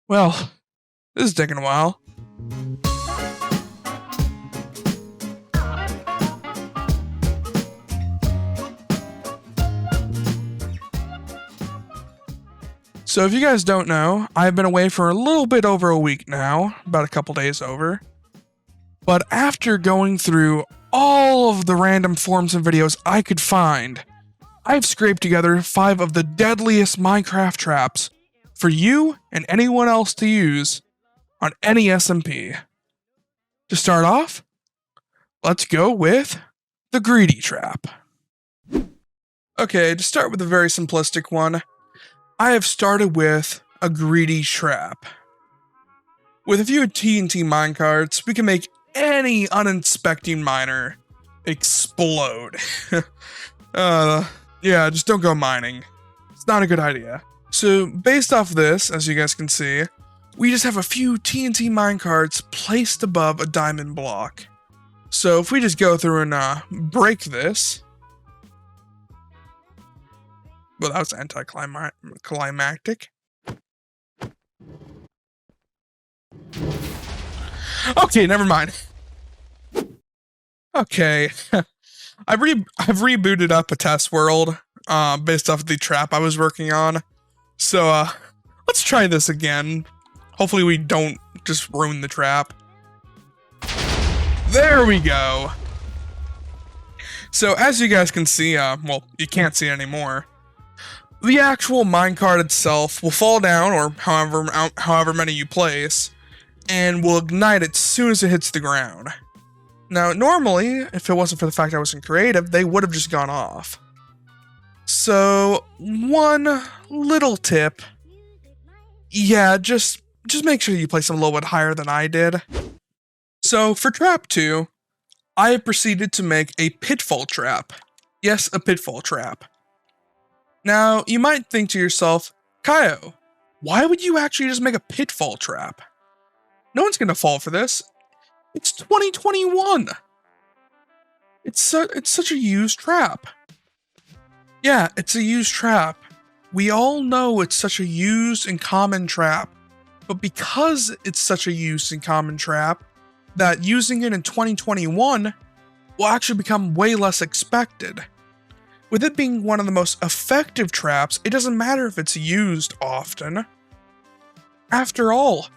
Well, this is taking a while. So if you guys don't know, I've been away for a little bit over a week now, about a couple days over. But after going through all of the random forums and videos I could find, I've scraped together 5 of the deadliest Minecraft traps for you and anyone else to use on any SMP. To start off, let's go with the Greedy Trap. Okay, to start with a very simplistic one, I have started with a Greedy Trap. With a few TNT minecarts, we can make any uninspecting miner explode. Yeah, just don't go mining. It's not a good idea. So based off this, as you guys can see, we just have a few TNT minecarts placed above a diamond block. So if we just go through and break this, well, that was anticlimactic. Okay, never mind. Okay, I've rebooted up a test world based off of the trap I was working on. So let's try this again. Hopefully we don't just ruin the trap. There we go. So as you guys can see, well, you can't see it anymore. The actual minecart itself will fall down, or however many you place, and will ignite as soon as it hits the ground. Now, normally, if it wasn't for the fact I wasn't creative, they would have just gone off. So, one little tip. Yeah, just make sure you place them a little bit higher than I did. So, for Trap 2, I proceeded to make a Pitfall Trap. Yes, a Pitfall Trap. Now, you might think to yourself, Kaio, why would you actually just make a Pitfall Trap? No one's gonna fall for this. It's 2021. It's such a used trap. Yeah, it's a used trap. We all know it's such a used and common trap, but because it's such a used and common trap, that using it in 2021 will actually become way less expected. With it being one of the most effective traps, it doesn't matter if it's used often. After all,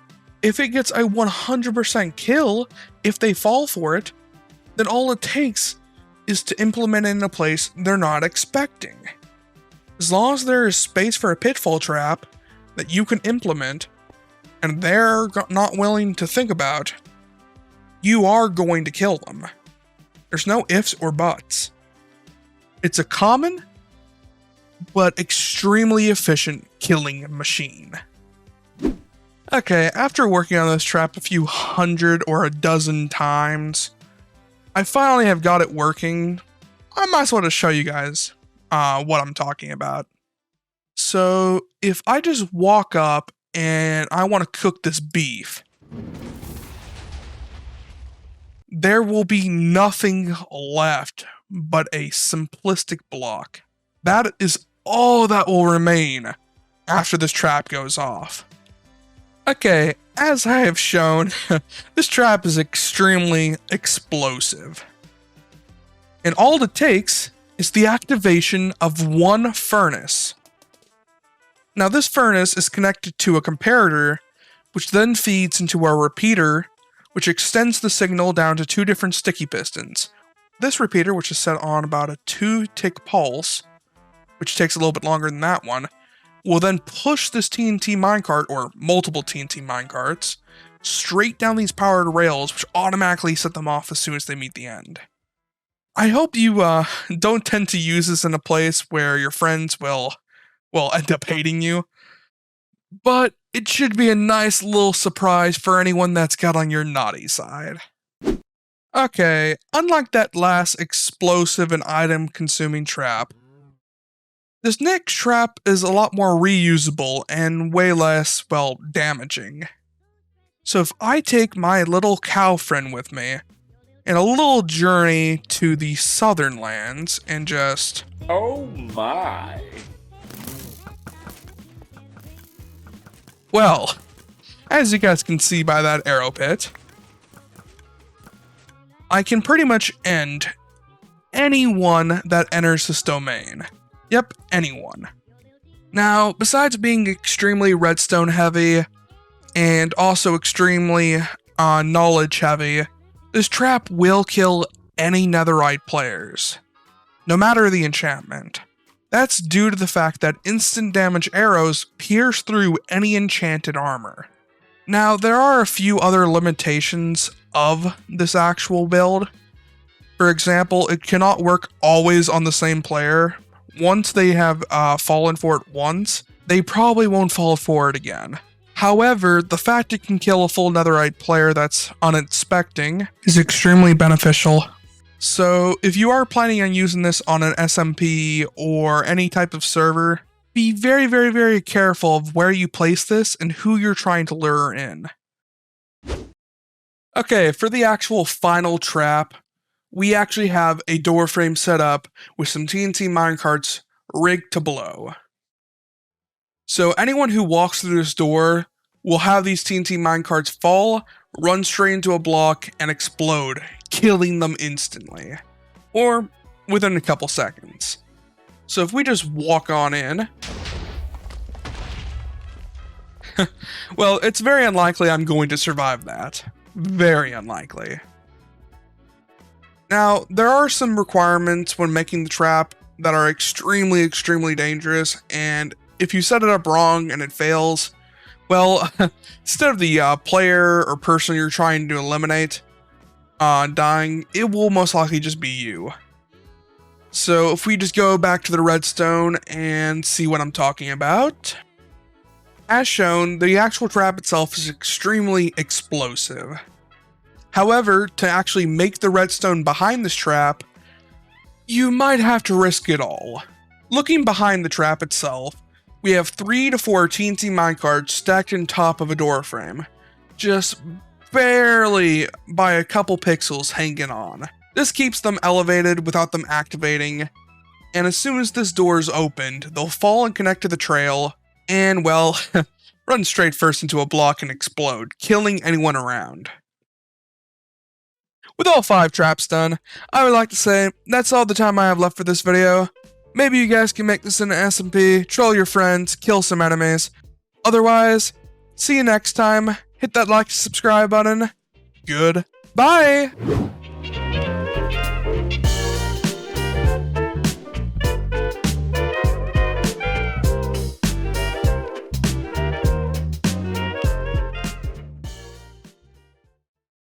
if it gets a 100% kill, if they fall for it, then all it takes is to implement it in a place they're not expecting. As long as there is space for a pitfall trap that you can implement, and they're not willing to think about, you are going to kill them. There's no ifs or buts. It's a common, but extremely efficient killing machine. Okay, after working on this trap a few hundred or a dozen times, I finally have got it working. I might as well just show you guys what I'm talking about. So, if I just walk up and I want to cook this beef, there will be nothing left but a simplistic block. That is all that will remain after this trap goes off. Okay, as I have shown, this trap is extremely explosive. And all it takes is the activation of one furnace. Now this furnace is connected to a comparator, which then feeds into our repeater, which extends the signal down to 2 different sticky pistons. This repeater, which is set on about a 2-tick pulse, which takes a little bit longer than that one, will then push this TNT minecart, or multiple TNT minecarts, straight down these powered rails, which automatically set them off as soon as they meet the end. I hope you don't tend to use this in a place where your friends will end up hating you, but it should be a nice little surprise for anyone that's got on your naughty side. Okay, unlike that last explosive and item-consuming trap, this next trap is a lot more reusable and way less, well, damaging. So if I take my little cow friend with me in a little journey to the southern lands and just... Oh my. Well, as you guys can see by that arrow pit, I can pretty much end anyone that enters this domain. Yep, anyone. Now, besides being extremely redstone heavy and also extremely knowledge heavy, this trap will kill any netherite players, no matter the enchantment. That's due to the fact that instant damage arrows pierce through any enchanted armor. Now, there are a few other limitations of this actual build. For example, it cannot work always on the same player. Once they have fallen for it once, they probably won't fall for it again. However, the fact it can kill a full netherite player that's unexpecting is extremely beneficial. So if you are planning on using this on an SMP or any type of server, be very, very, very careful of where you place this and who you're trying to lure in. Okay, for the actual final trap, we actually have a door frame set up with some TNT minecarts rigged to blow. So anyone who walks through this door will have these TNT minecarts fall, run straight into a block, and explode, killing them instantly. Or within a couple seconds. So if we just walk on in, well, it's very unlikely I'm going to survive that. Very unlikely. Now, there are some requirements when making the trap that are extremely, extremely dangerous, and if you set it up wrong and it fails, well, instead of the player or person you're trying to eliminate dying, it will most likely just be you. So if we just go back to the redstone and see what I'm talking about. As shown, the actual trap itself is extremely explosive. However, to actually make the redstone behind this trap, you might have to risk it all. Looking behind the trap itself, we have 3 to 4 TNT minecarts stacked on top of a door frame, just barely by a couple pixels hanging on. This keeps them elevated without them activating, and as soon as this door is opened, they'll fall and connect to the trail, and well, run straight first into a block and explode, killing anyone around. With all 5 traps done, I would like to say that's all the time I have left for this video. Maybe you guys can make this into SMP, troll your friends, kill some enemies. Otherwise, see you next time. Hit that like and subscribe button. Goodbye!